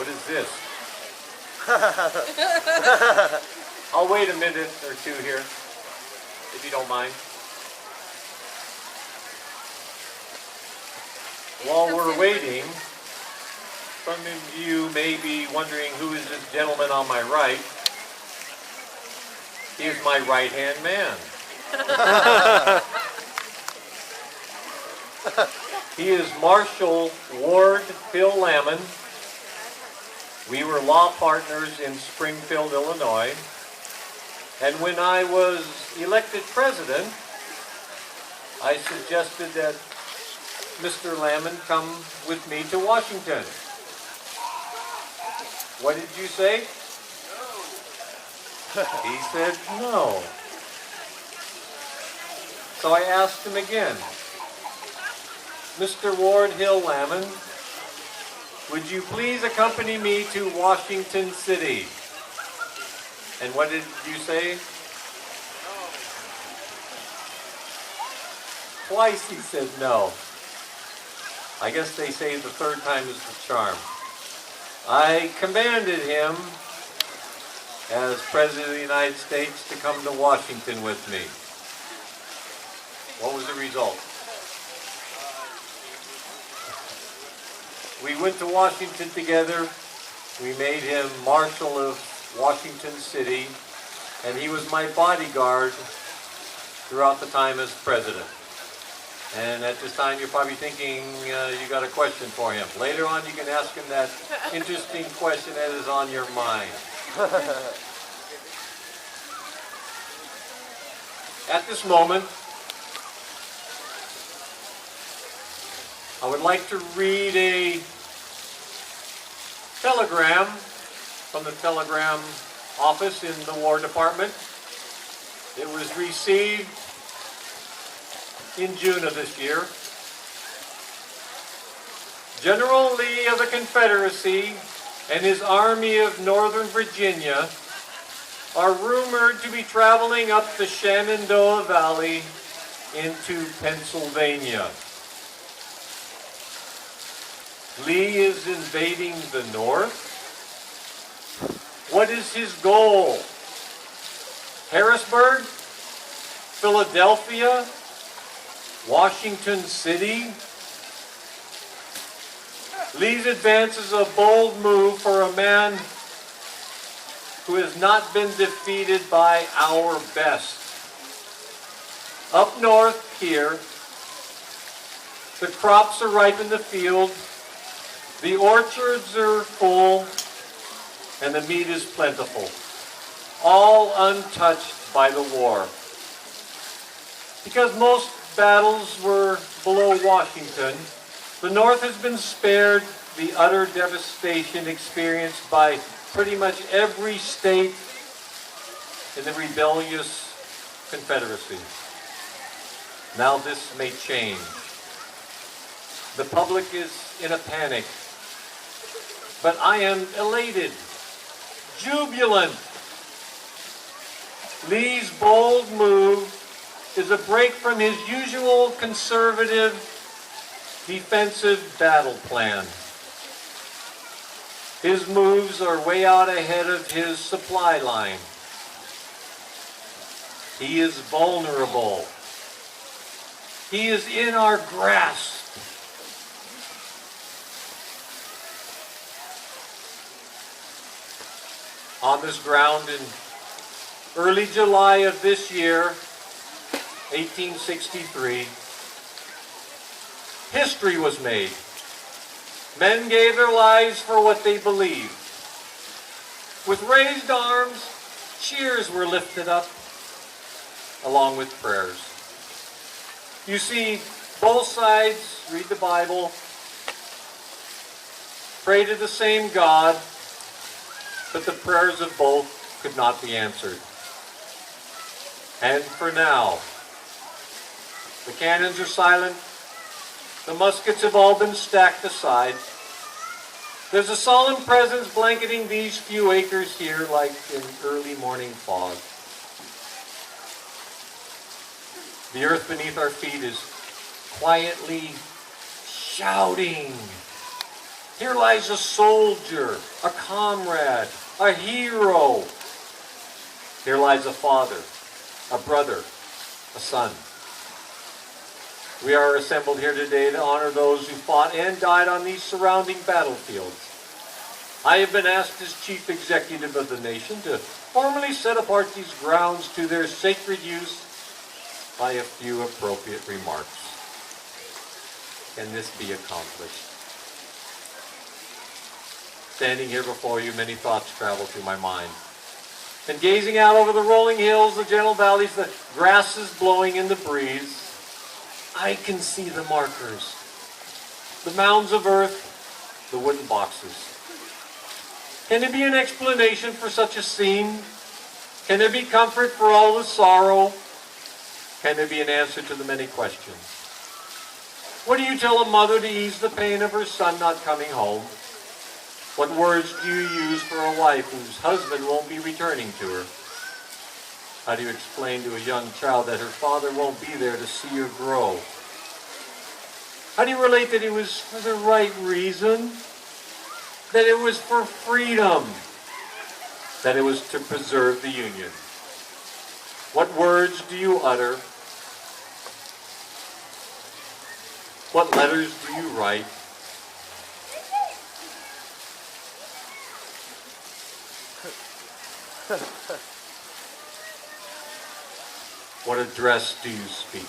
What is this? I'll wait a minute or two here, if you don't mind. While we're waiting, some of you may be wondering who is this gentleman on my right. He is my right-hand man. He is Marshal Ward Hill Lamon. We were law partners in Springfield, Illinois. And when I was elected president, I suggested that Mr. Lamon come with me to Washington. What did you say? No. He said no. So I asked him again, Mr. Ward Hill Lamon, would you please accompany me to Washington City? And what did you say? Twice he said no. I guess they say the third time is the charm. I commanded him, as President of the United States, to come to Washington with me. What was the result? We went to Washington together. We made him Marshal of Washington City, and he was my bodyguard throughout the time as president. And at this time, you're probably thinking you got a question for him. Later on, you can ask him that interesting question that is on your mind. At this moment, I would like to read a telegram from the telegram office in the War Department. It was received in June of this year. General Lee of the Confederacy and his Army of Northern Virginia are rumored to be traveling up the Shenandoah Valley into Pennsylvania. Lee is invading the North. What is his goal? Harrisburg? Philadelphia? Washington City? Lee's advance is a bold move for a man who has not been defeated by our best. Up north here, the crops are ripe in the field, the orchards are full, and the meat is plentiful, all untouched by the war. Because most battles were below Washington, the North has been spared the utter devastation experienced by pretty much every state in the rebellious Confederacy. Now this may change. The public is in a panic, but I am elated, jubilant. Lee's bold move is a break from his usual conservative defensive battle plan. His moves are way out ahead of his supply line. He is vulnerable. He is in our grasp. On this ground in early July of this year, 1863, history was made. Men gave their lives for what they believed. With raised arms, cheers were lifted up, along with prayers. You see, both sides read the Bible, pray to the same God, but the prayers of both could not be answered. And for now, the cannons are silent. The muskets have all been stacked aside. There's a solemn presence blanketing these few acres here like an early morning fog. The earth beneath our feet is quietly shouting Here lies a soldier, a comrade, a hero. Here lies a father, a brother, a son. We are assembled here today to honor those who fought and died on these surrounding battlefields. I have been asked as Chief Executive of the nation to formally set apart these grounds to their sacred use by a few appropriate remarks. Can this be accomplished? Standing here before you, many thoughts travel through my mind. And gazing out over the rolling hills, the gentle valleys, the grasses blowing in the breeze, I can see the markers, the mounds of earth, the wooden boxes. Can there be an explanation for such a scene? Can there be comfort for all the sorrow? Can there be an answer to the many questions? What do you tell a mother to ease the pain of her son not coming home? What words do you use for a wife whose husband won't be returning to her? How do you explain to a young child that her father won't be there to see her grow? How do you relate that it was for the right reason? That it was for freedom? That it was to preserve the Union? What words do you utter? What letters do you write? What address do you speak?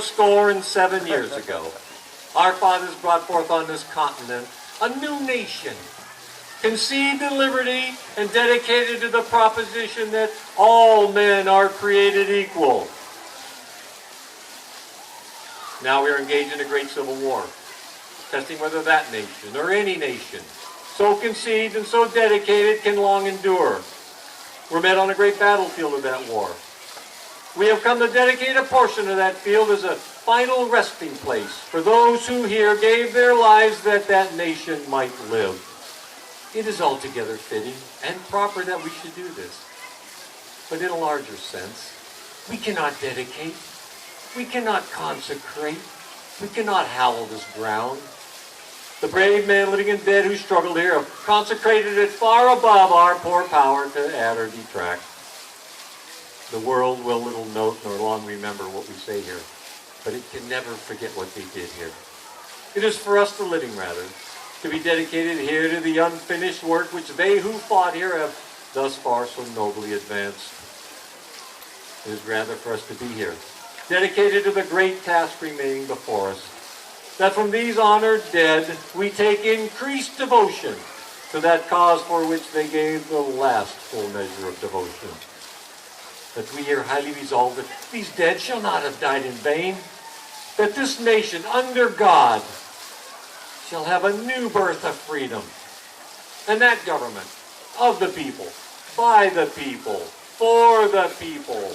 77 years ago, our fathers brought forth on this continent a new nation, conceived in liberty and dedicated to the proposition that all men are created equal. Now we are engaged in a great civil war, testing whether that nation or any nation so conceived and so dedicated can long endure. We're met on a great battlefield of that war. We have come to dedicate a portion of that field as a final resting place for those who here gave their lives that that nation might live. It is altogether fitting and proper that we should do this. But in a larger sense, we cannot dedicate, we cannot consecrate, we cannot hallow this ground. The brave men living and dead who struggled here have consecrated it far above our poor power to add or detract. The world will little note nor long remember what we say here, but it can never forget what they did here. It is for us, the living rather, to be dedicated here to the unfinished work which they who fought here have thus far so nobly advanced. It is rather for us to be here, dedicated to the great task remaining before us, that from these honored dead we take increased devotion to that cause for which they gave the last full measure of devotion. That we are highly resolved that these dead shall not have died in vain, that this nation under God shall have a new birth of freedom, and that government of the people, by the people, for the people,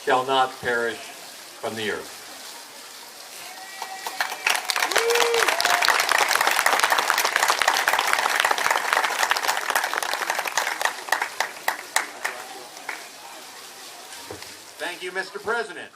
shall not perish from the earth. Thank you, Mr. President.